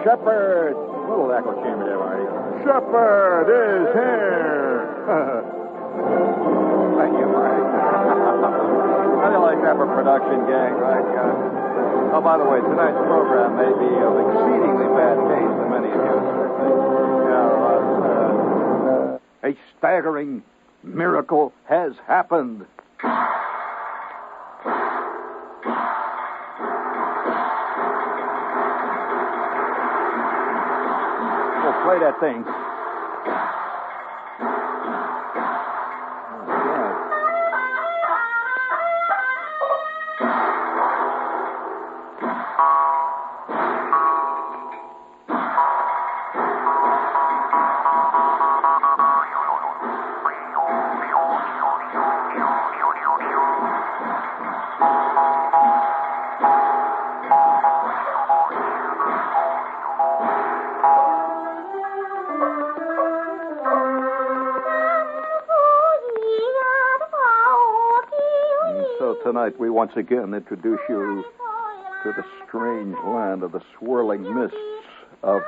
Shepherd. A little echo chamber there, Marty. Shepherd is here. Thank you, Marty. How do you like that for production gang, right? Oh, by the way, tonight's program may be of exceedingly bad taste to many of you. A staggering miracle has happened. We'll play that thing. Tonight, we once again introduce you to the strange land of the swirling mists of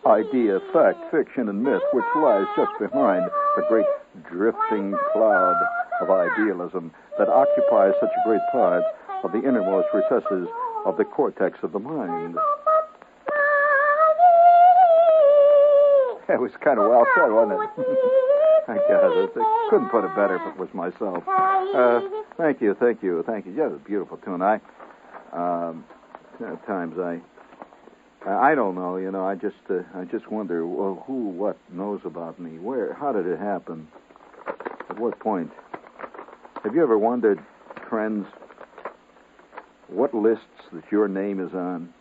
idea, fact, fiction, and myth, which lies just behind the great drifting cloud of idealism that occupies such a great part of the innermost recesses of the cortex of the mind. It was kind of well said, wasn't it? I guess I couldn't put it better if it was myself. Thank you. Yeah, it's a beautiful tune. At times I don't know. I just wonder, well, who, what knows about me? Where? How did it happen? At what point? Have you ever wondered, friends, what lists that your name is on?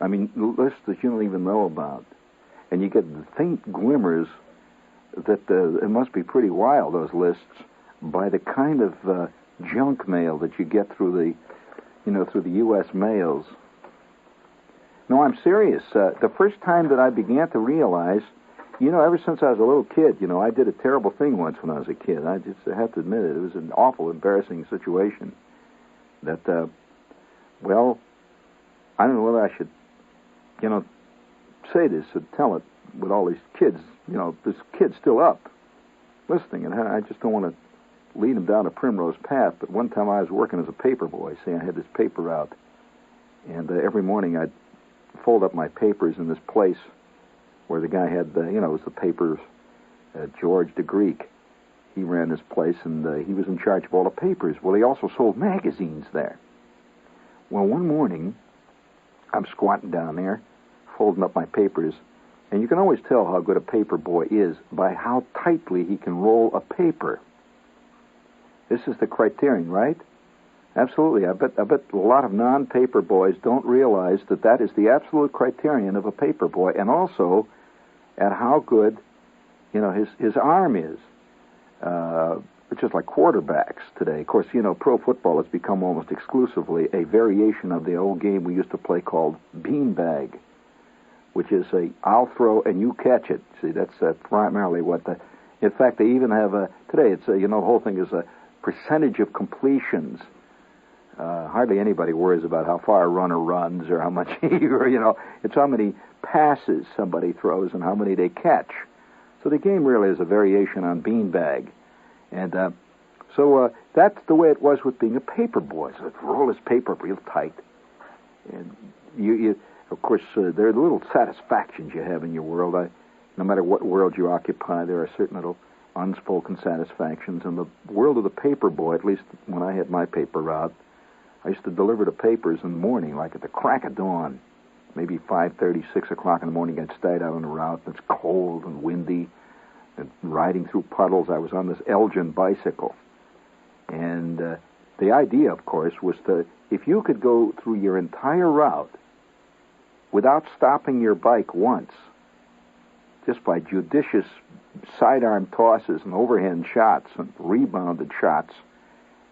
I mean, lists that you don't even know about, and you get faint glimmers that it must be pretty wild, those lists, by the kind of junk mail that you get through the U.S. mails. No, I'm serious. The first time that I began to realize, ever since I was a little kid, I did a terrible thing once when I was a kid. I just have to admit it. It was an awful, embarrassing situation. That, I don't know whether I should, say this or tell it with all these kids. This kid's still up, listening, and I just don't want to lead him down a primrose path. But one time I was working as a paperboy. See, I had this paper route, and every morning I'd fold up my papers in this place where the guy had, it was the papers, George the Greek. He ran this place, and he was in charge of all the papers. Well, he also sold magazines there. Well, one morning, I'm squatting down there, folding up my papers, and you can always tell how good a paper boy is by how tightly he can roll a paper. This is the criterion, right? Absolutely. I bet a lot of non-paper boys don't realize that is the absolute criterion of a paper boy, and also at how good, his arm is. It's just like quarterbacks today. Of course, pro football has become almost exclusively a variation of the old game we used to play called beanbag, which is I'll throw and you catch it. See, that's primarily what in fact, they even have today it's the whole thing is a percentage of completions. Hardly anybody worries about how far a runner runs or how much it's how many passes somebody throws and how many they catch. So the game really is a variation on beanbag. And so that's the way it was with being a paper boy. So roll his paper real tight. And you of course, there are the little satisfactions you have in your world. No matter what world you occupy, there are certain little unspoken satisfactions. In the world of the paper boy, at least when I had my paper route, I used to deliver the papers in the morning, like at the crack of dawn, maybe 5:30, 6 o'clock in the morning. I'd start out on the route. It's cold and windy, and riding through puddles. I was on this Elgin bicycle. And the idea, of course, was if you could go through your entire route without stopping your bike once, just by judicious sidearm tosses and overhand shots and rebounded shots,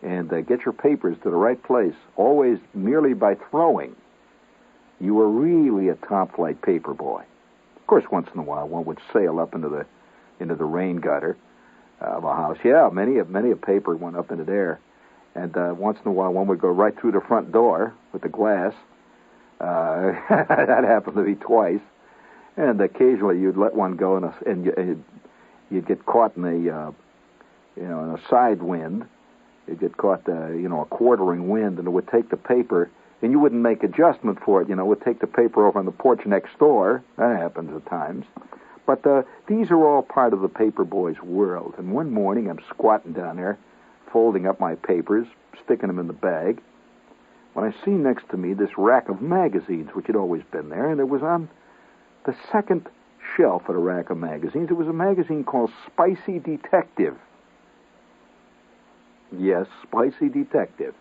and get your papers to the right place, always merely by throwing, you were really a top-flight paper boy. Of course, once in a while, one would sail up into the rain gutter of a house. Yeah, many a paper went up into there. And once in a while, one would go right through the front door with the glass. That happened to me twice. And occasionally you'd let one go, and you'd get caught in in a side wind. You'd get caught, a quartering wind, and it would take the paper, and you wouldn't make adjustment for it. It would take the paper over on the porch next door. That happens at times. But these are all part of the Paperboy's world. And one morning I'm squatting down there, folding up my papers, sticking them in the bag, when I see next to me this rack of magazines, which had always been there, and it was on the second shelf of the rack of magazines. It was a magazine called Spicy Detective. Yes, Spicy Detective.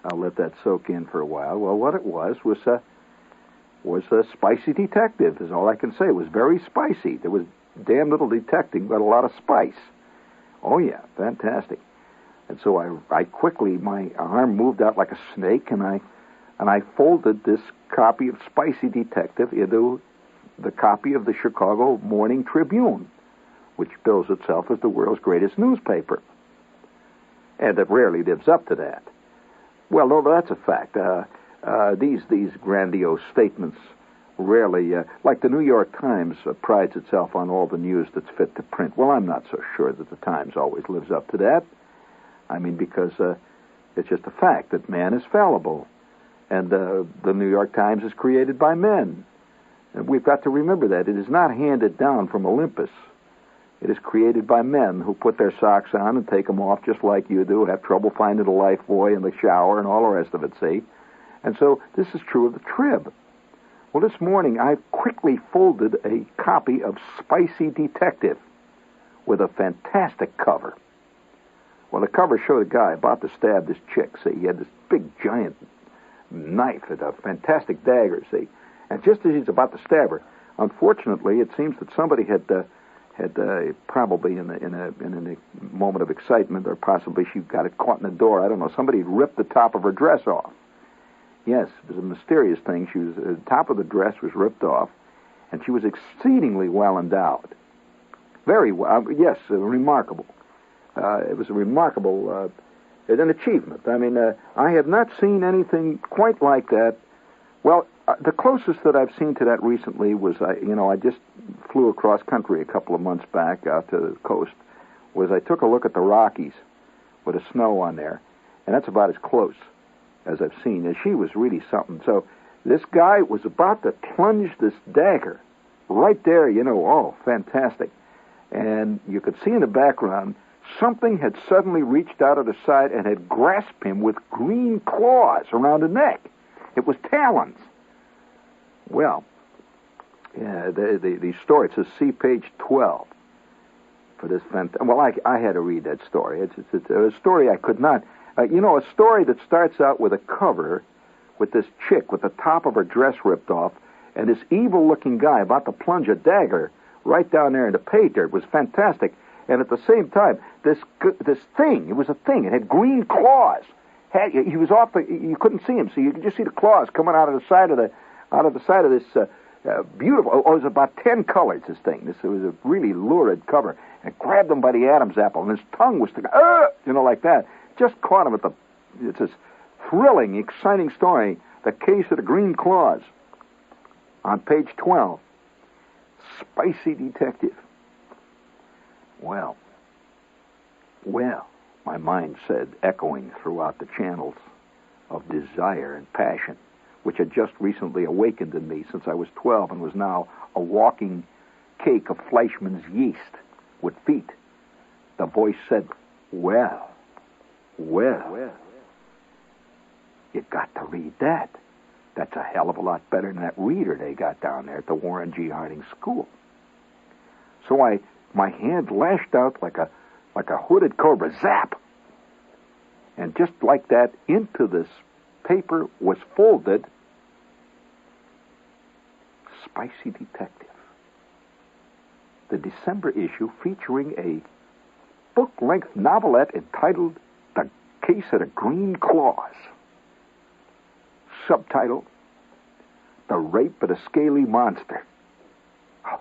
I'll let that soak in for a while. Well, what it was a Spicy Detective, is all I can say. It was very spicy. There was damn little detecting, but a lot of spice. Oh, yeah, fantastic. And so I quickly, my arm moved out like a snake, and I folded this copy of Spicy Detective into the copy of the Chicago Morning Tribune, which bills itself as the world's greatest newspaper. And it rarely lives up to that. Well, no, that's a fact. These grandiose statements rarely, like the New York Times prides itself on all the news that's fit to print. Well, I'm not so sure that the Times always lives up to that. I mean, because it's just a fact that man is fallible, and the New York Times is created by men. And we've got to remember that. It is not handed down from Olympus. It is created by men who put their socks on and take them off just like you do, have trouble finding a life buoy in the shower and all the rest of it, see? And so this is true of the Trib. Well, this morning I quickly folded a copy of Spicy Detective with a fantastic cover. Well, the cover showed a guy about to stab this chick, see? He had this big, giant knife and a fantastic dagger, see? And just as he's about to stab her, unfortunately, it seems that somebody had probably in a moment of excitement, or possibly she got it caught in the door, I don't know, somebody ripped the top of her dress off. Yes, it was a mysterious thing. The top of the dress was ripped off, and she was exceedingly well endowed. Very well, yes, remarkable. It was a remarkable, an achievement. I mean, I have not seen anything quite like that. Well, the closest that I've seen to that recently was, I just flew across country a couple of months back out to the coast, was I took a look at the Rockies with the snow on there, and that's about as close as I've seen. And she was really something. So this guy was about to plunge this dagger right there, oh, fantastic. And you could see in the background, something had suddenly reached out of the side and had grasped him with green claws around the neck. It was talons. Well, yeah, the story, it says see page 12 for this well, I had to read that story. It's a story I could not, a story that starts out with a cover with this chick with the top of her dress ripped off and this evil-looking guy about to plunge a dagger right down there in the pay dirt. It was fantastic. And at the same time, this thing, it was a thing. It had green claws. He was off you couldn't see him, so you could just see the claws coming out of the side of this beautiful. Oh, it was about 10 colors. This thing. It was a really lurid cover. And grabbed him by the Adam's apple, and his tongue was sticking, like that. Just caught him it's this thrilling, exciting story. The Case of the Green Claws. On page 12, Spicy Detective. Well, my mind said, echoing throughout the channels of desire and passion, which had just recently awakened in me since I was 12 and was now a walking cake of Fleischmann's yeast with feet. The voice said, well, you got to read that. That's a hell of a lot better than that reader they got down there at the Warren G. Harding School. So my hand lashed out like a hooded cobra, zap! And just like that, into this paper was folded Spicy Detective, the December issue featuring a book-length novelette entitled The Case of the Green Claws. Subtitle, The Rape of the Scaly Monster. Oh.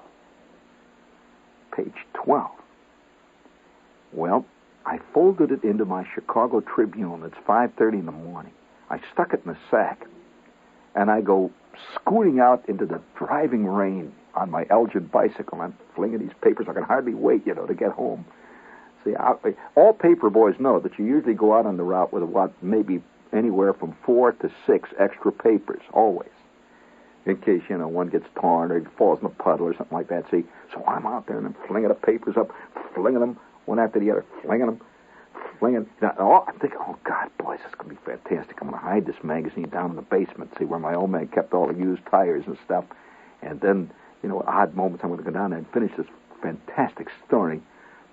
Page 12. Well, I folded it into my Chicago Tribune. It's 5:30 in the morning. I stuck it in a sack. and I go scooting out into the driving rain on my Elgin bicycle. I'm flinging these papers. I can hardly wait, to get home. See, all paper boys know that you usually go out on the route with maybe anywhere from 4 to 6 extra papers, always, in case, one gets torn or falls in a puddle or something like that. See, so I'm out there and I'm flinging the papers up, flinging them one after the other, flinging. I'm thinking, oh, God, boys, this is going to be fantastic. I'm going to hide this magazine down in the basement, see, where my old man kept all the used tires and stuff. And then, at odd moments, I'm going to go down there and finish this fantastic story,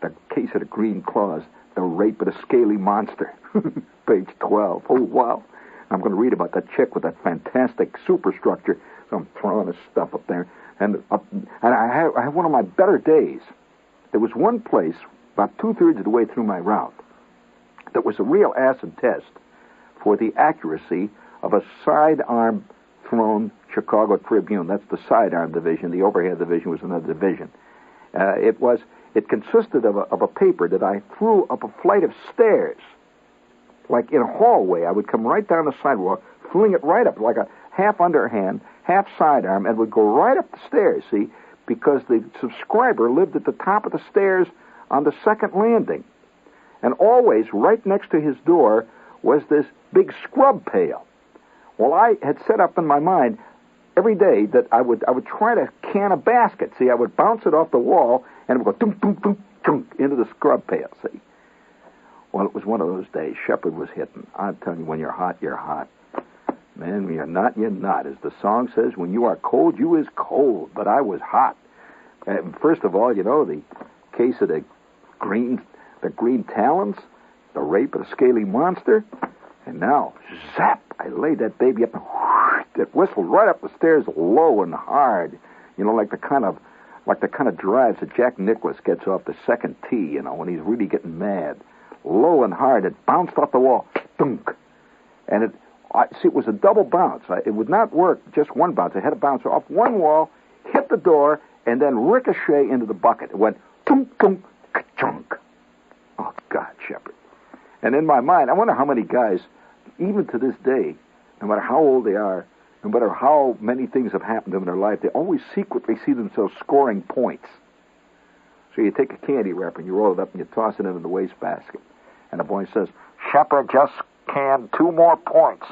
The Case of the Green Claws, The Rape of the Scaly Monster, page 12. Oh, wow. I'm going to read about that chick with that fantastic superstructure. So I'm throwing this stuff up there. And I have one of my better days. There was one place, about 2/3 of the way through my route, that was a real acid test for the accuracy of a sidearm thrown Chicago Tribune. That's the sidearm division. The overhead division was another division. It consisted of a paper that I threw up a flight of stairs, like in a hallway. I would come right down the sidewalk, fling it right up like a half underhand, half sidearm, and would go right up the stairs, see, because the subscriber lived at the top of the stairs on the second landing. And always, right next to his door, was this big scrub pail. Well, I had set up in my mind every day that I would try to can a basket. See, I would bounce it off the wall, and it would go dunk into the scrub pail, see. Well, it was one of those days. Shepard was hitting. I'm telling you, when you're hot, you're hot. Man, when you're not, you're not. As the song says, when you are cold, you is cold. But I was hot. First of all, the case of the green talons, the rape of the scaly monster, and now, zap, I laid that baby up, and it whistled right up the stairs, low and hard, like the kind of drives that Jack Nicklaus gets off the second tee, when he's really getting mad. Low and hard, it bounced off the wall, dunk, and it was a double bounce. It would not work just one bounce. It had to bounce off one wall, hit the door, and then ricochet into the bucket. It went dunk, dunk, ka-chunk. Oh, God, Shepard. And in my mind, I wonder how many guys, even to this day, no matter how old they are, no matter how many things have happened to them in their life, they always secretly see themselves scoring points. So you take a candy wrapper and you roll it up and you toss it into the wastebasket. And the boy says, Shepard just canned 2 more points.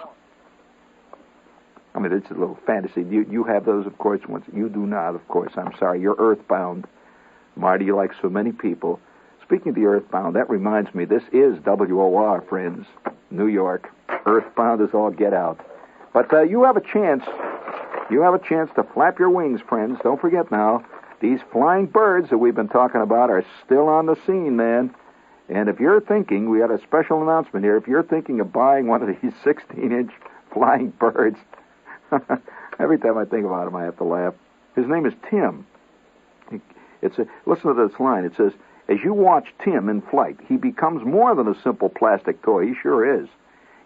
I mean, it's a little fantasy. You have those, of course. Once you do not, of course. I'm sorry. You're earthbound. Marty, like so many people. Speaking of the earthbound, that reminds me, this is WOR, friends. New York. Earthbound is all get out. But you have a chance. You have a chance to flap your wings, friends. Don't forget now, these flying birds that we've been talking about are still on the scene, man. And if you're thinking, we had a special announcement here, if you're thinking of buying one of these 16-inch flying birds, every time I think about him, I have to laugh. His name is Tim. Listen to this line. It says, as you watch Tim in flight, he becomes more than a simple plastic toy. He sure is.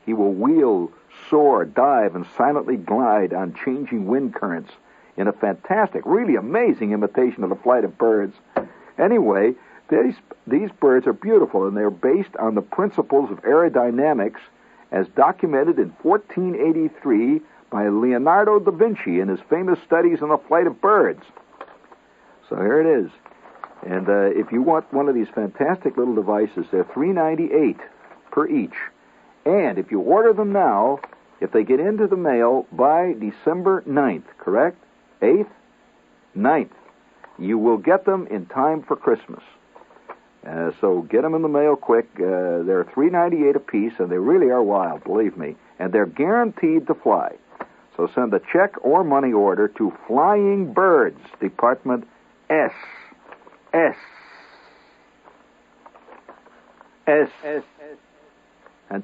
He will wheel, soar, dive, and silently glide on changing wind currents in a fantastic, really amazing imitation of the flight of birds. Anyway, these birds are beautiful, and they're based on the principles of aerodynamics as documented in 1483 by Leonardo da Vinci in his famous studies on the flight of birds. So here it is. And if you want one of these fantastic little devices, they're $3.98 per each. And if you order them now, if they get into the mail by December 9th, correct? 8th? 9th. You will get them in time for Christmas. So get them in the mail quick. They're $3.98 a piece, and they really are wild, believe me. And they're guaranteed to fly. So send a check or money order to Flying Birds, Department S. That's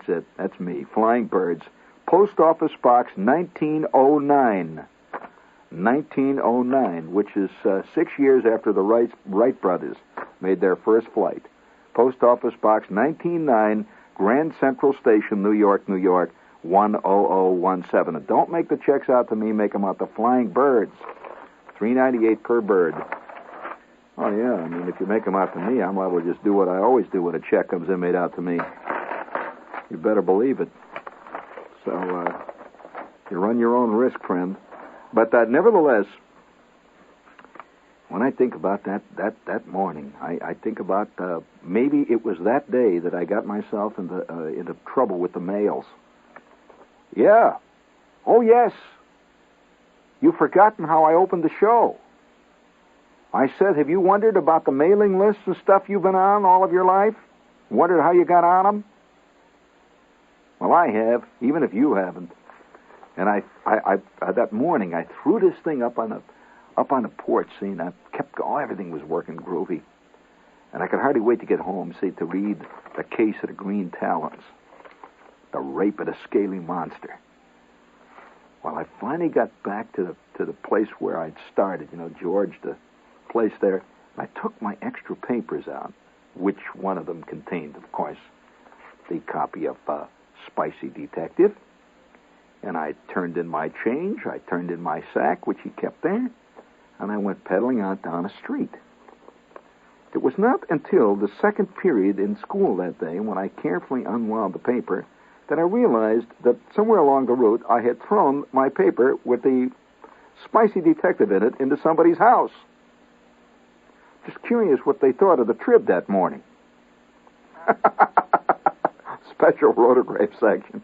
it. That's me. Flying Birds. Post Office Box 1909. 1909, which is 6 years after the Wright brothers made their first flight. Post Office Box 199, Grand Central Station, New York, New York, 10017. And don't make the checks out to me. Make them out to Flying Birds. $3.98 per bird. Oh, yeah. I mean, if you make them out to me, I'm liable to just do what I always do when a check comes in made out to me. You better believe it. So, You run your own risk, friend. But nevertheless, when I think about that morning, I think about maybe it was that day that I got myself into trouble with the mails. Yeah. Oh, yes. You've forgotten how I opened the show. I said, have you wondered about the mailing lists and stuff you've been on all of your life? Wondered how you got on them? Well, I have, even if you haven't. And I that morning, I threw this thing up on the porch, see, and I kept going. Everything was working groovy. And I could hardly wait to get home, see, to read The Case of the Green Talons, The Rape of the Scaly Monster. Well, I finally got back to the place where I'd started, George, the place there. I took my extra papers out, which one of them contained, of course, the copy of Spicy Detective. And I turned in my change. I turned in my sack, which he kept there. And I went pedaling out down the street. It was not until the second period in school that day, when I carefully unwound the paper, that I realized that somewhere along the route I had thrown my paper with the Spicy Detective in it into somebody's house. Just curious what they thought of the trib that morning. Special rotograph section.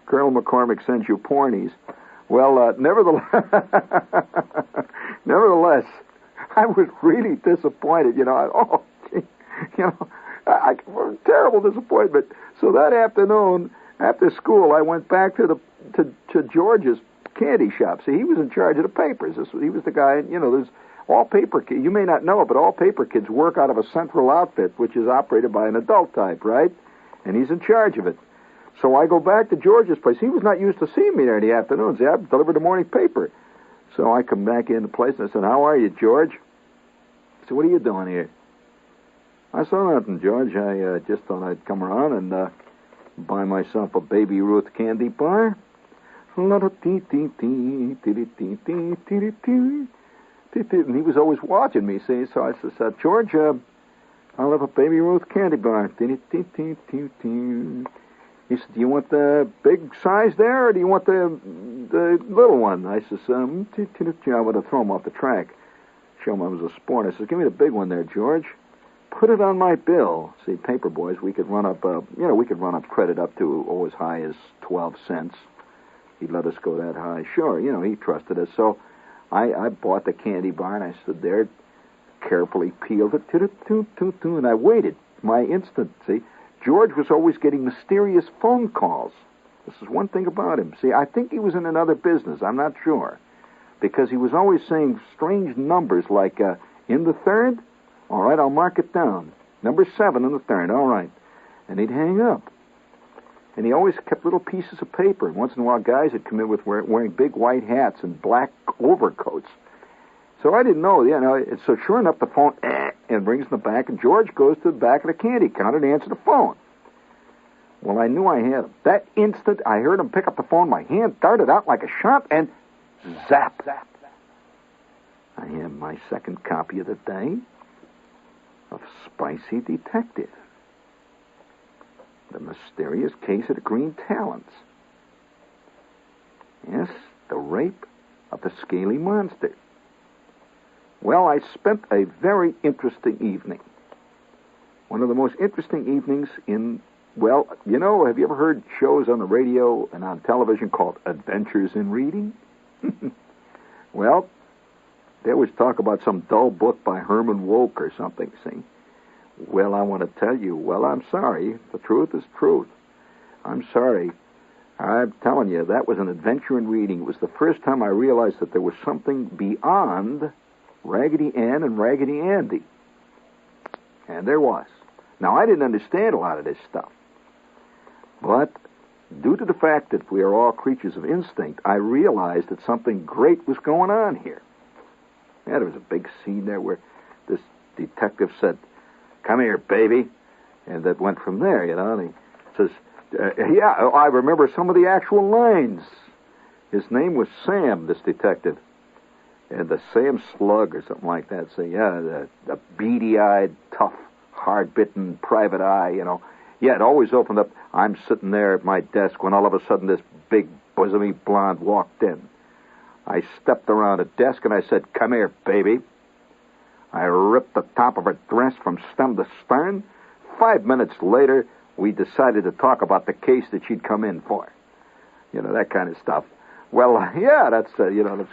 Colonel McCormick sends you pornies. Well, nevertheless, I was really disappointed. Terrible disappointment. So that afternoon, after school, I went back to George's candy shop. See, he was in charge of the papers. He was the guy. There's all paper. You may not know it, but all paper kids work out of a central outfit, which is operated by an adult type, right? And he's in charge of it. So I go back to George's place. He was not used to seeing me there in the afternoons. I delivered the morning paper. So I come back in the place and I said, "How are you, George?" He said, "What are you doing here?" I said, "Nothing, George. I just thought I'd come around and buy myself a Baby Ruth candy bar." And he was always watching me, see? So I said, "George, I'll have a Baby Ruth candy bar." He said, "Do you want the big size there, or do you want the little one?" I says, I would have thrown him off the track. Show him I was a sport. I said, "Give me the big one there, George. Put it on my bill." See, Paperboys, we could run up, credit up to as high as 12 cents. He'd let us go that high. Sure, he trusted us. So I bought the candy bar, and I stood there, carefully peeled it, and I waited my instant, see. George was always getting mysterious phone calls. This is one thing about him. See, I think he was in another business. I'm not sure. Because he was always saying strange numbers like, in the third? All right, I'll mark it down. Number 7 in the third, all right. And he'd hang up. And he always kept little pieces of paper. And once in a while, guys would come in with wearing big white hats and black overcoats. So I didn't know, so sure enough, the phone, and rings in the back, and George goes to the back of the candy counter to answer the phone. Well, I knew I had him. That instant, I heard him pick up the phone. My hand darted out like a shot, and zap. I have my second copy of the day of Spicy Detective. The Mysterious Case of the Green Talons. Yes, the Rape of the Scaly Monster. Well, I spent a very interesting evening. One of the most interesting evenings in, have you ever heard shows on the radio and on television called Adventures in Reading? Well, they always talk about some dull book by Herman Wouk or something, see? Well, I want to tell you, I'm sorry. The truth is truth. I'm sorry. I'm telling you, that was an adventure in reading. It was the first time I realized that there was something beyond Raggedy Ann and Raggedy Andy. And there was. Now, I didn't understand a lot of this stuff. But due to the fact that we are all creatures of instinct, I realized that something great was going on here. Yeah, there was a big scene there where this detective said, "Come here, baby." And that went from there, and he says, I remember some of the actual lines. His name was Sam, this detective. And the Sam Slug or something like that. So, the beady-eyed, tough, hard-bitten private eye, Yeah, it always opened up. I'm sitting there at my desk when all of a sudden this big, bosomy blonde walked in. I stepped around a desk and I said, "Come here, baby." I ripped the top of her dress from stem to stern. 5 minutes later, we decided to talk about the case that she'd come in for. You know, that kind of stuff. Well, yeah, that's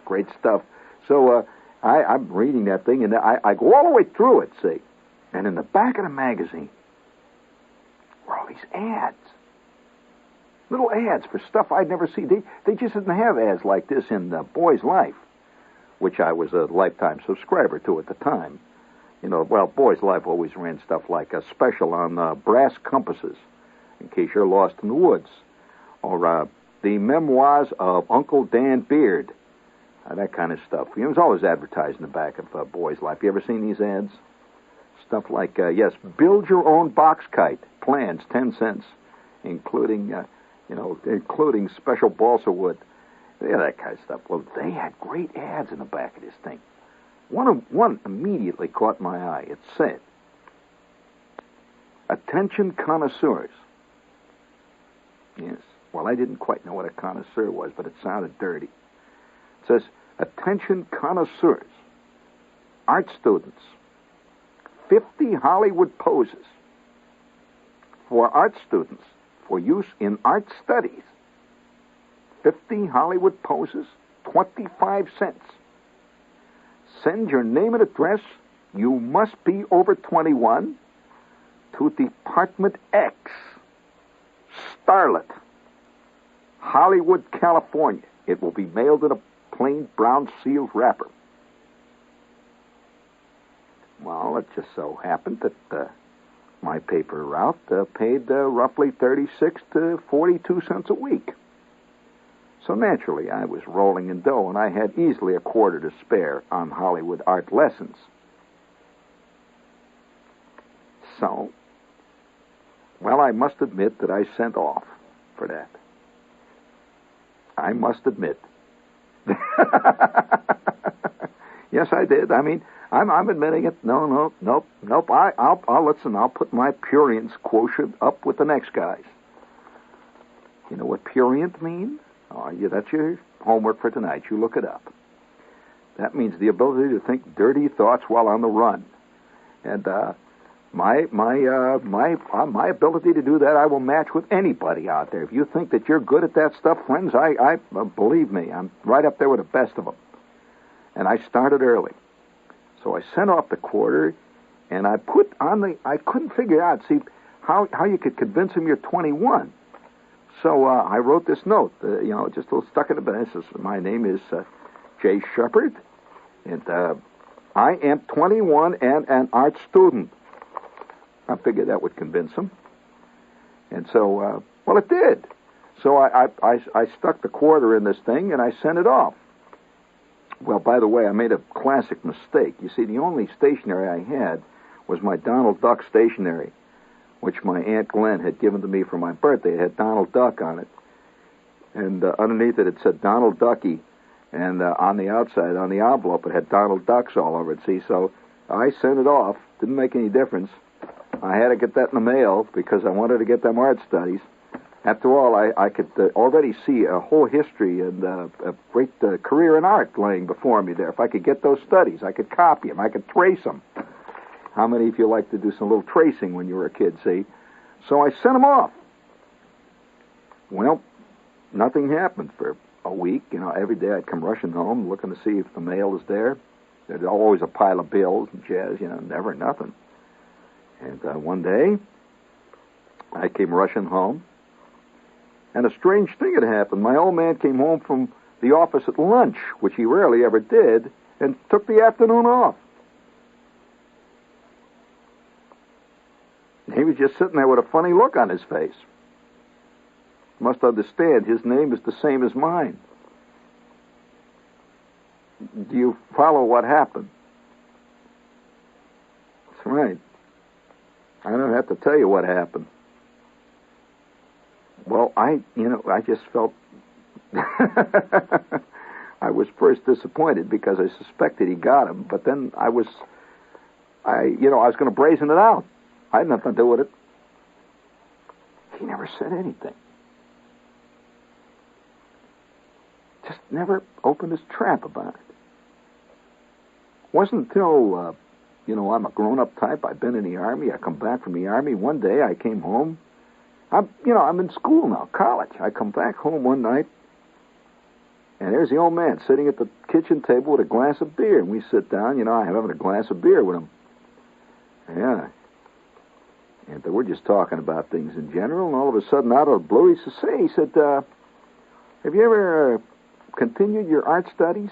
great stuff. So I'm reading that thing, and I go all the way through it, see. And in the back of the magazine were all these ads. Little ads for stuff I'd never seen. They just didn't have ads like this in Boy's Life, which I was a lifetime subscriber to at the time. You know, well, Boy's Life always ran stuff like a special on brass compasses, in case you're lost in the woods, or the memoirs of Uncle Dan Beard, that kind of stuff. It was always advertised in the back of Boy's Life. You ever seen these ads? Stuff like, yes, build your own box kite, plans, 10 cents, including special balsa wood. Yeah, that kind of stuff. Well, they had great ads in the back of this thing. One immediately caught my eye. It said, "Attention connoisseurs." Yes. Well, I didn't quite know what a connoisseur was, but it sounded dirty. It says, "Attention connoisseurs, art students, 50 Hollywood poses for art students for use in art studies. 50 Hollywood poses, 25 cents. Send your name and address. You must be over 21 to Department X, Starlet, Hollywood, California. It will be mailed in a plain brown sealed wrapper." Well, it just so happened that my paper route paid roughly 36 to 42 cents a week. So naturally, I was rolling in dough, and I had easily a quarter to spare on Hollywood art lessons. So, well, I must admit that I sent off for that. I must admit. Yes, I did. I mean, I'm admitting it. Nope. I'll listen. I'll put my prurience quotient up with the next guy's. You know what prurient means? Oh, yeah, that's your homework for tonight. You look it up. That means the ability to think dirty thoughts while on the run. And my ability to do that, I will match with anybody out there. If you think that you're good at that stuff, friends, I believe me, I'm right up there with the best of them. And I started early. So I sent off the quarter, and I put on I couldn't figure out, see, how you could convince him you're 21. So I wrote this note, just a little stuck in the bed. It says, "My name is Jay Shepard, and I am 21 and an art student." I figured that would convince him. And so, well, it did. So I stuck the quarter in this thing, and I sent it off. Well, by the way, I made a classic mistake. You see, the only stationery I had was my Donald Duck stationery, which my Aunt Glenn had given to me for my birthday. It had Donald Duck on it. And underneath it said Donald Ducky. And on the outside, on the envelope, it had Donald Ducks all over it, see? So I sent it off. Didn't make any difference. I had to get that in the mail because I wanted to get them art studies. After all, I could already see a whole history and a great career in art laying before me there. If I could get those studies, I could copy them. I could trace them. How many of you like to do some little tracing when you were a kid, see? So I sent them off. Well, nothing happened for a week. Every day I'd come rushing home looking to see if the mail was there. There's always a pile of bills and jazz, never nothing. And one day, I came rushing home, and a strange thing had happened. My old man came home from the office at lunch, which he rarely ever did, and took the afternoon off. He was just sitting there with a funny look on his face. Must understand, his name is the same as mine. Do you follow what happened? That's right. I don't have to tell you what happened. Well, I just felt... I was first disappointed because I suspected he got him, but then I was going to brazen it out. I had nothing to do with it. He never said anything. Just never opened his trap about it. Wasn't until, I'm a grown-up type. I've been in the Army. I come back from the Army. One day I came home. I'm in school now, college. I come back home one night, and there's the old man sitting at the kitchen table with a glass of beer. And we sit down, I'm having a glass of beer with him. Yeah. And we're just talking about things in general, and all of a sudden, out of the blue, he said, have you ever continued your art studies?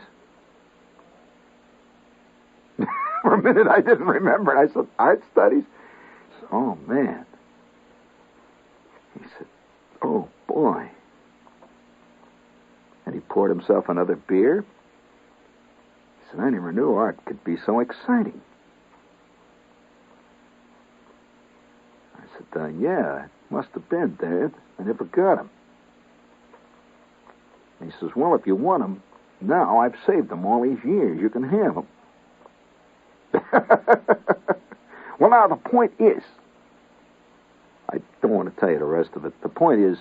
For a minute, I didn't remember. I said, art studies? He said, oh, man. He said, oh, boy. And he poured himself another beer. He said, I never knew art could be so exciting. I said, yeah, it must have been, Dad. I never got him. He says, well, if you want them, now I've saved them all these years. You can have them. Well, now, the point is, I don't want to tell you the rest of it. The point is,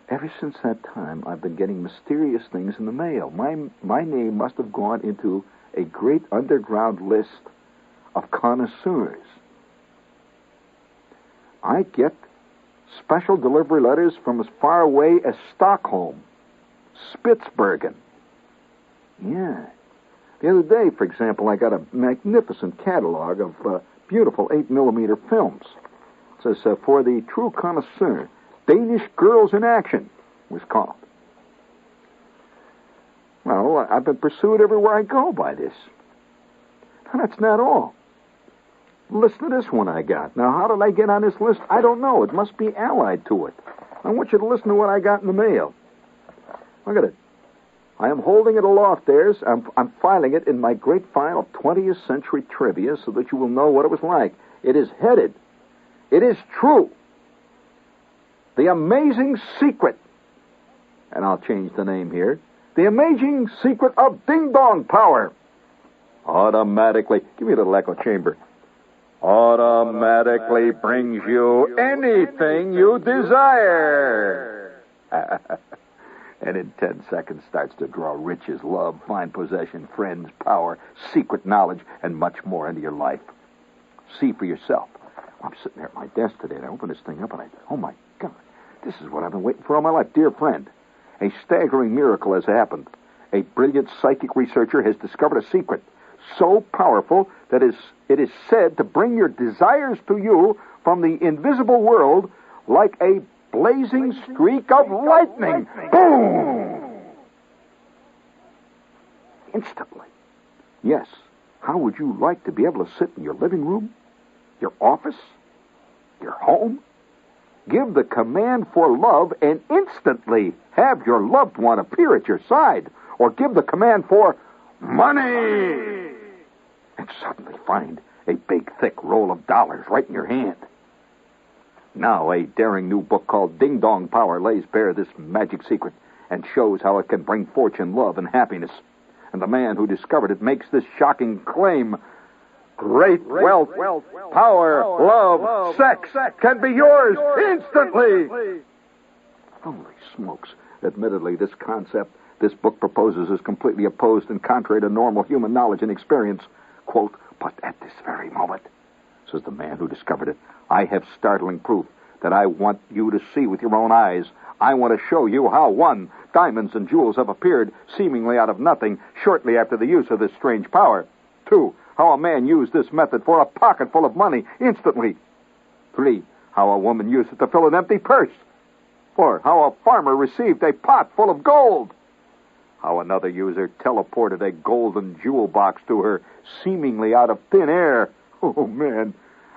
ever since that time, I've been getting mysterious things in the mail. My name must have gone into a great underground list of connoisseurs. I get special delivery letters from as far away as Stockholm, Spitsbergen. Yeah. The other day, for example, I got a magnificent catalog of beautiful 8mm films. It says, for the true connoisseur, Danish Girls in Action was called. Well, I've been pursued everywhere I go by this. Now, that's not all. Listen to this one I got. Now, how did I get on this list? I don't know. It must be allied to it. I want you to listen to what I got in the mail. Look at it. I am holding it aloft there. I'm filing it in my great file of 20th century trivia so that you will know what it was like. It is headed, it is true, The Amazing Secret, and I'll change the name here, The Amazing Secret of Ding-Dong Power. Automatically, give me a little echo chamber. Automatically brings you anything you desire. And in 10 seconds starts to draw riches, love, fine possession, friends, power, secret knowledge, and much more into your life. See for yourself. I'm sitting there at my desk today, and I open this thing up, and I think, oh, my God, this is what I've been waiting for all my life. Dear friend, a staggering miracle has happened. A brilliant psychic researcher has discovered a secret so powerful that it is said to bring your desires to you from the invisible world like a blazing streak of lightning. Boom! Instantly. Yes. How would you like to be able to sit in your living room, your office, your home, give the command for love, and instantly have your loved one appear at your side, or give the command for money, and suddenly find a big, thick roll of dollars right in your hand? Now, a daring new book called Ding Dong Power lays bare this magic secret and shows how it can bring fortune, love, and happiness. And the man who discovered it makes this shocking claim: great wealth, power, love, sex can be yours instantly. Holy smokes. Admittedly, this concept this book proposes is completely opposed and contrary to normal human knowledge and experience. Quote, but at this very moment, says the man who discovered it, I have startling proof that I want you to see with your own eyes. I want to show you how, 1, diamonds and jewels have appeared seemingly out of nothing shortly after the use of this strange power. 2, how a man used this method for a pocket full of money instantly. 3, how a woman used it to fill an empty purse. 4, how a farmer received a pot full of gold. How another user teleported a golden jewel box to her seemingly out of thin air. Oh, man.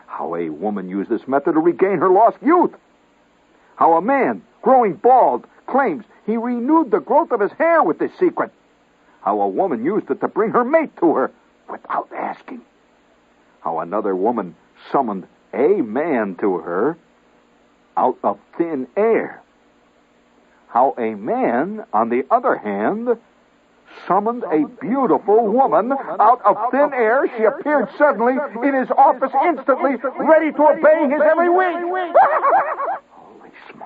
How a woman used this method to regain her lost youth. How a man, growing bald, claims he renewed the growth of his hair with this secret. How a woman used it to bring her mate to her without asking. How another woman summoned a man to her out of thin air. How a man, on the other hand, summoned a beautiful woman out of thin air. She appeared suddenly in his office instantly, ready to obey his every wish.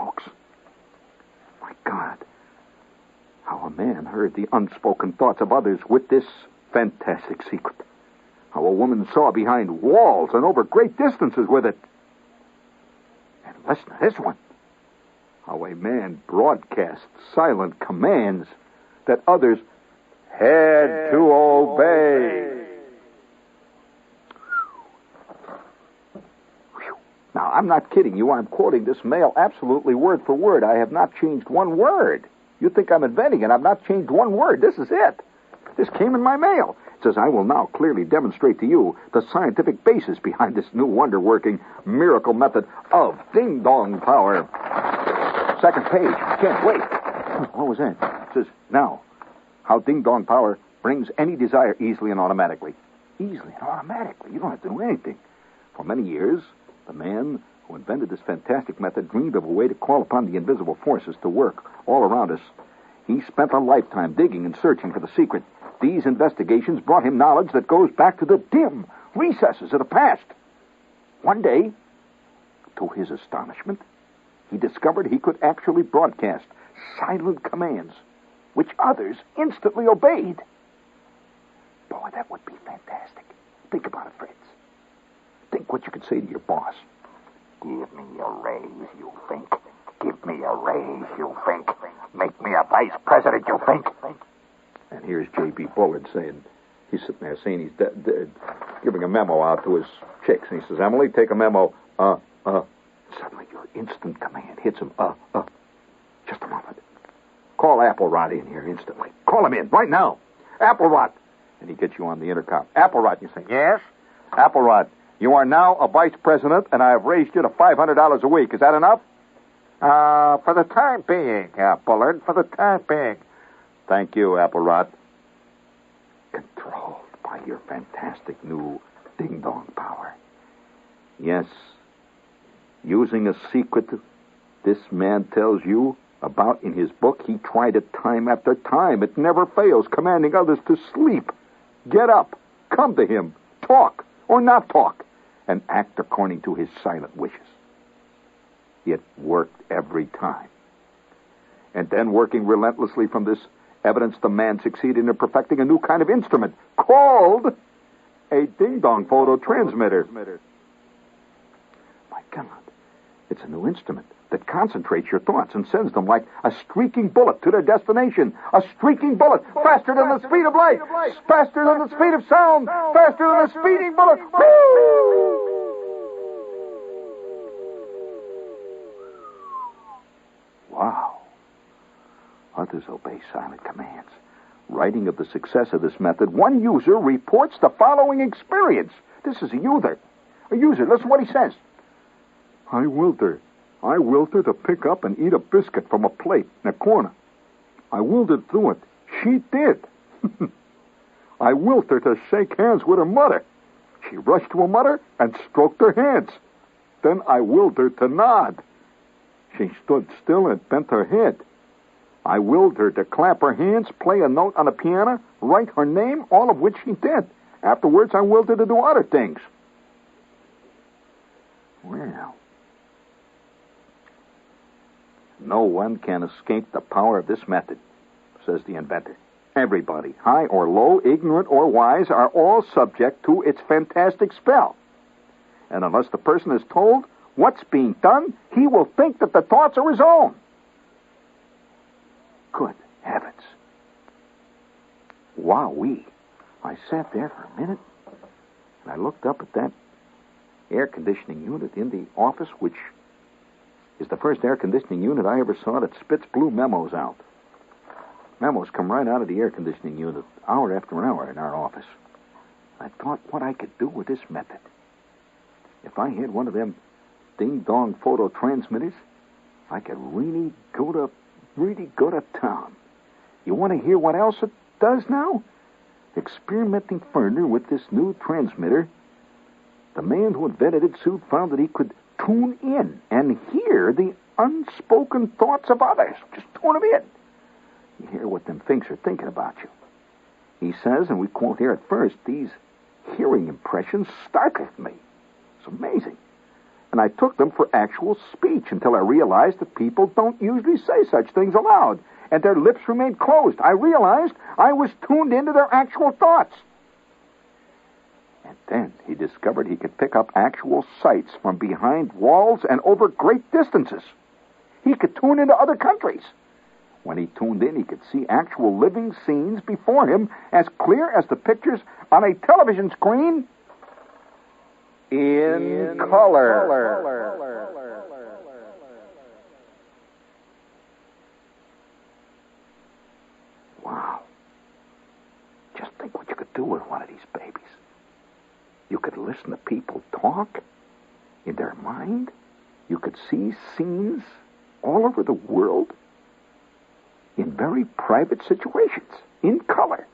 smokes. My God. How a man heard the unspoken thoughts of others with this fantastic secret. How a woman saw behind walls and over great distances with it. And listen to this one. How a man broadcasts silent commands that others had to obey. Now, I'm not kidding you. I'm quoting this mail absolutely word for word. I have not changed one word. You think I'm inventing it. I've not changed one word. This is it. This came in my mail. It says, I will now clearly demonstrate to you the scientific basis behind this new wonder-working miracle method of ding-dong power. Second page. Can't wait. What was that? It says, now, how ding-dong power brings any desire easily and automatically. Easily and automatically. You don't have to do anything. For many years, the man who invented this fantastic method dreamed of a way to call upon the invisible forces to work all around us. He spent a lifetime digging and searching for the secret. These investigations brought him knowledge that goes back to the dim recesses of the past. One day, to his astonishment, he discovered he could actually broadcast silent commands, which others instantly obeyed. Boy, that would be fantastic. Think about it, Fritz. Think what you could say to your boss. Give me a raise, you think. Give me a raise, you think. Make me a vice president, you think. And here's J.B. Bullard saying, he's sitting there saying he's giving a memo out to his chicks. And he says, Emily, take a memo. Suddenly your instant command hits him. Just a moment. Call Applewrot in here instantly. Call him in right now. Applewrot. And he gets you on the intercom. Applewrot, you say, yes? Applewrot, you are now a vice president, and I have raised you to $500 a week. Is that enough? For the time being, Bullard, for the time being. Thank you, Applewrot. Controlled by your fantastic new ding-dong power. Yes, using a secret this man tells you about in his book, he tried it time after time. It never fails, commanding others to sleep, get up, come to him, talk or not talk, and act according to his silent wishes. It worked every time. And then, working relentlessly from this evidence, the man succeeded in perfecting a new kind of instrument called a ding-dong photo transmitter. My God, it's a new instrument that concentrates your thoughts and sends them like a streaking bullet to their destination. A streaking bullet, faster than the speed of light, faster than the speed of sound, faster than a speeding bullet. Woo! Wow. Others obey silent commands. Writing of the success of this method, one user reports the following experience. This is a user. Listen what he says. I willed her to pick up and eat a biscuit from a plate in a corner. I willed her to do it. She did. I willed her to shake hands with her mother. She rushed to her mother and stroked her hands. Then I willed her to nod. She stood still and bent her head. I willed her to clap her hands, play a note on the piano, write her name, all of which she did. Afterwards, I willed her to do other things. Well, no one can escape the power of this method, says the inventor. Everybody, high or low, ignorant or wise, are all subject to its fantastic spell. And unless the person is told what's being done, he will think that the thoughts are his own. Good heavens. Wowee. I sat there for a minute, and I looked up at that air conditioning unit in the office, which is the first air conditioning unit I ever saw that spits blue memos out. Memos come right out of the air conditioning unit, hour after hour in our office. I thought what I could do with this method. If I had one of them ding-dong photo transmitters, I could really go to town. You want to hear what else it does now? Experimenting further with this new transmitter, the man who invented it soon found that he could tune in and hear the unspoken thoughts of others. Just tune them in. You hear what them things are thinking about you. He says, and we quote here at first, these hearing impressions startled me. It's amazing. and I took them for actual speech until I realized that people don't usually say such things aloud, and their lips remained closed. I realized I was tuned into their actual thoughts. And then he discovered he could pick up actual sights from behind walls and over great distances. He could tune into other countries. When he tuned in, he could see actual living scenes before him as clear as the pictures on a television screen in color. Wow. Just think what you could do with one of these babies. You could listen to people talk in their mind. You could see scenes all over the world in very private situations, in color.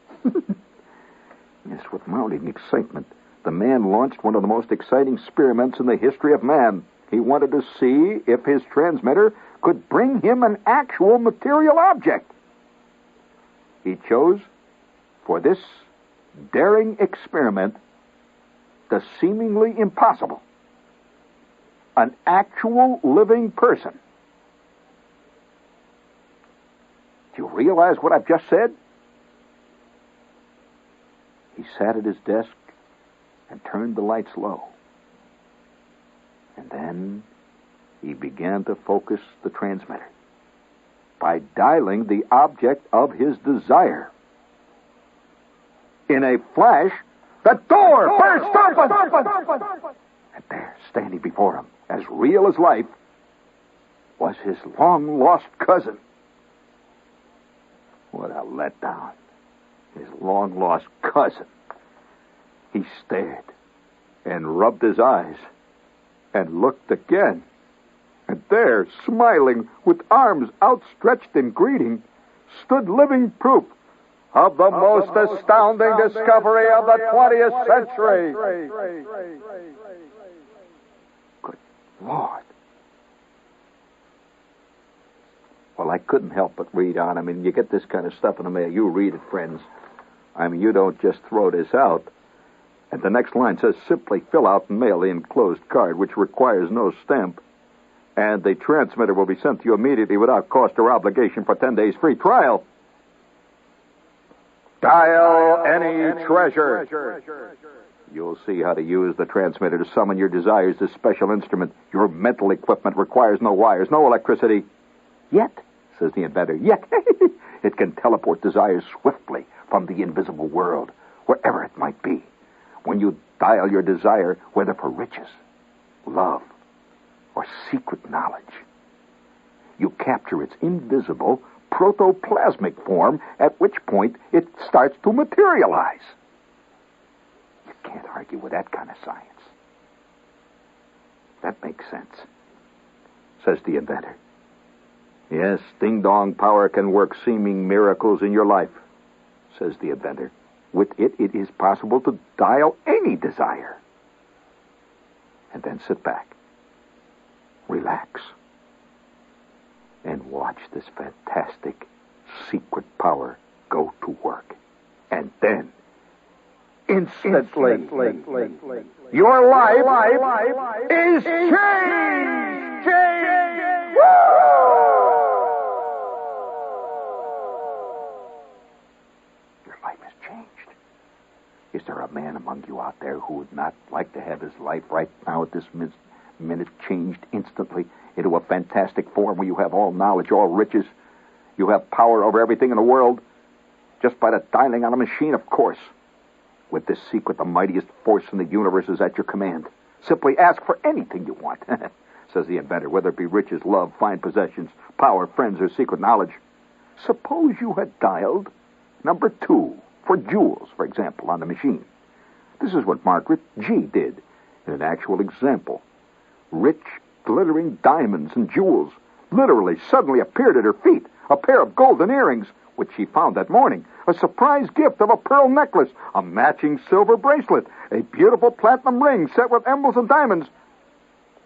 Yes, with mounting excitement, the man launched one of the most exciting experiments in the history of man. He wanted to see if his transmitter could bring him an actual material object. He chose, for this daring experiment, the seemingly impossible. An actual living person. Do you realize what I've just said? He sat at his desk and turned the lights low. And then he began to focus the transmitter by dialing the object of his desire. In a flash, the door burst open! And there, standing before him, as real as life, was his long-lost cousin. What a letdown. His long-lost cousin. He stared and rubbed his eyes and looked again. And there, smiling, with arms outstretched in greeting, stood living proof of the most astounding discovery of the 20th century. Good Lord. Well, I couldn't help but read on. I mean, you get this kind of stuff in the mail. You read it, friends. I mean, you don't just throw this out. And the next line says, simply fill out and mail the enclosed card, which requires no stamp. And the transmitter will be sent to you immediately without cost or obligation for 10 days free trial. Dial any treasure. You'll see how to use the transmitter to summon your desires. This special instrument, your mental equipment, requires no wires, no electricity. Yet, says the inventor, yet it can teleport desires swiftly from the invisible world, wherever it might be. When you dial your desire, whether for riches, love, or secret knowledge, you capture its invisible protoplasmic form, at which point it starts to materialize. You can't argue with that kind of science. That makes sense, says the inventor. Yes, ding-dong power can work seeming miracles in your life, says the inventor. With it, it is possible to dial any desire. And then sit back, relax, and watch this fantastic secret power go to work. And then, instantly, your life is changed! Woo! Your life has changed. Is there a man among you out there who would not like to have his life right now at this minute changed instantly into a fantastic form where you have all knowledge, all riches, you have power over everything in the world, just by the dialing on a machine, of course. With this secret, the mightiest force in the universe is at your command. Simply ask for anything you want, says the inventor, whether it be riches, love, fine possessions, power, friends, or secret knowledge. Suppose you had dialed number 2 for jewels, for example, on the machine. This is what Margaret G. did in an actual example. Rich, glittering diamonds and jewels literally suddenly appeared at her feet. A pair of golden earrings, which she found that morning. A surprise gift of a pearl necklace. A matching silver bracelet. A beautiful platinum ring set with emeralds and diamonds.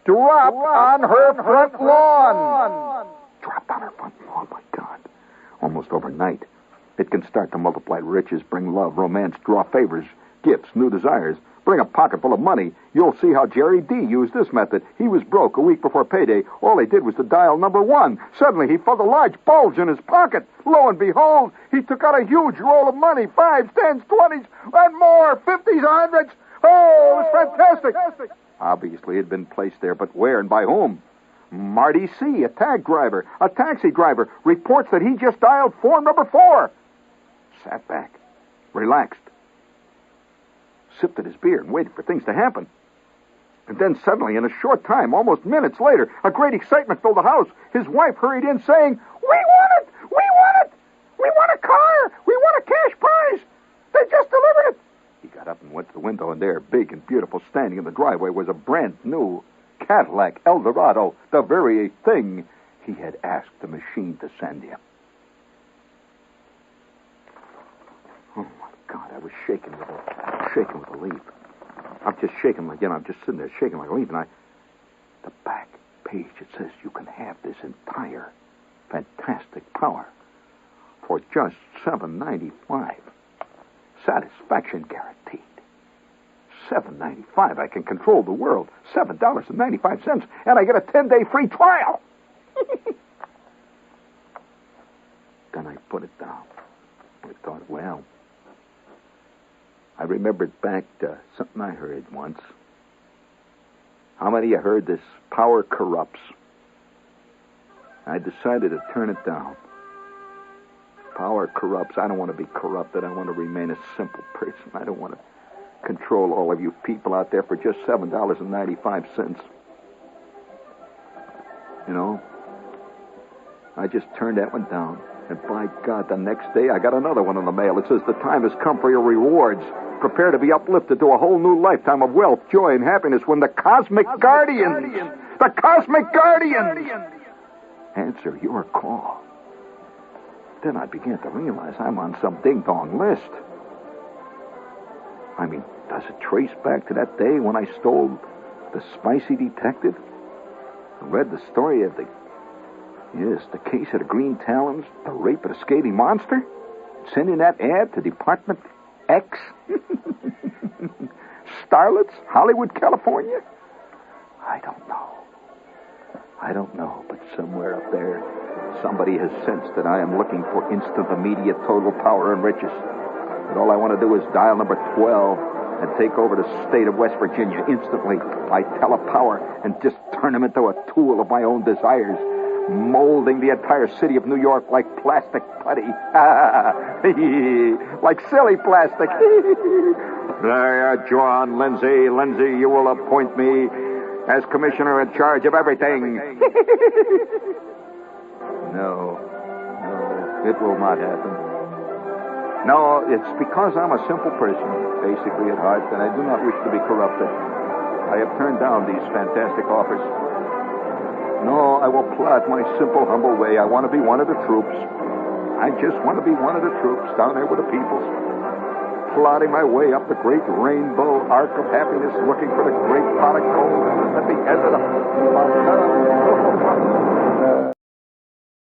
Dropped on her front lawn. Dropped on her front lawn, my God. Almost overnight. It can start to multiply riches, bring love, romance, draw favors, gifts, new desires. Bring a pocket full of money. You'll see how Jerry D. used this method. He was broke a week before payday. All he did was to dial number 1. Suddenly, he felt a large bulge in his pocket. Lo and behold, he took out a huge roll of money. 5s, 10s, 20s, and more. 50s, 100s. Oh, it was fantastic. Obviously, it had been placed there, but where and by whom? Marty C., a taxi driver, reports that he just dialed form number 4. Sat back, relaxed, sipped at his beer and waited for things to happen. And then suddenly, in a short time, almost minutes later, a great excitement filled the house. His wife hurried in saying, "We want it! We want it! We want a car! We want a cash prize! They just delivered it!" He got up and went to the window, and there, big and beautiful, standing in the driveway, was a brand new Cadillac Eldorado, the very thing he had asked the machine to send him. Oh, my God, I was shaking with a leaf. I'm just shaking like, I'm just sitting there shaking like a leaf, and the back page, it says you can have this entire fantastic power for just $7.95. Satisfaction guaranteed. $7.95. I can control the world. $7.95, and I get a 10-day free trial. Then I put it down. I thought, well, I remembered back to something I heard once. How many of you heard this? Power corrupts. I decided to turn it down. Power corrupts. I don't want to be corrupted. I want to remain a simple person. I don't want to control all of you people out there for just $7.95. You know, I just turned that one down. And by God, the next day I got another one in the mail. It says the time has come for your rewards. Prepare to be uplifted to a whole new lifetime of wealth, joy, and happiness when the Cosmic Guardians, answer your call. Then I began to realize I'm on some ding-dong list. I mean, does it trace back to that day when I stole the Spicy Detective? And read the story of the case of the Green Talons, the rape of the Scaly Monster? Sending that ad to Department X? Starlets? Hollywood, California? I don't know, but somewhere up there, somebody has sensed that I am looking for instant, immediate, total power and riches. And all I want to do is dial number 12 and take over the state of West Virginia instantly by telepower and just turn him into a tool of my own desires, molding the entire city of New York like plastic putty. Like silly plastic. There, John Lindsay. Lindsay, you will appoint me as commissioner in charge of everything. No, it will not happen. No, it's because I'm a simple person, basically at heart, and I do not wish to be corrupted. I have turned down these fantastic offers. No, I will plod my simple, humble way. I want to be one of the troops. I just want to be one of the troops down there with the people, plodding my way up the great rainbow arc of happiness, looking for the great pot of gold at the end of the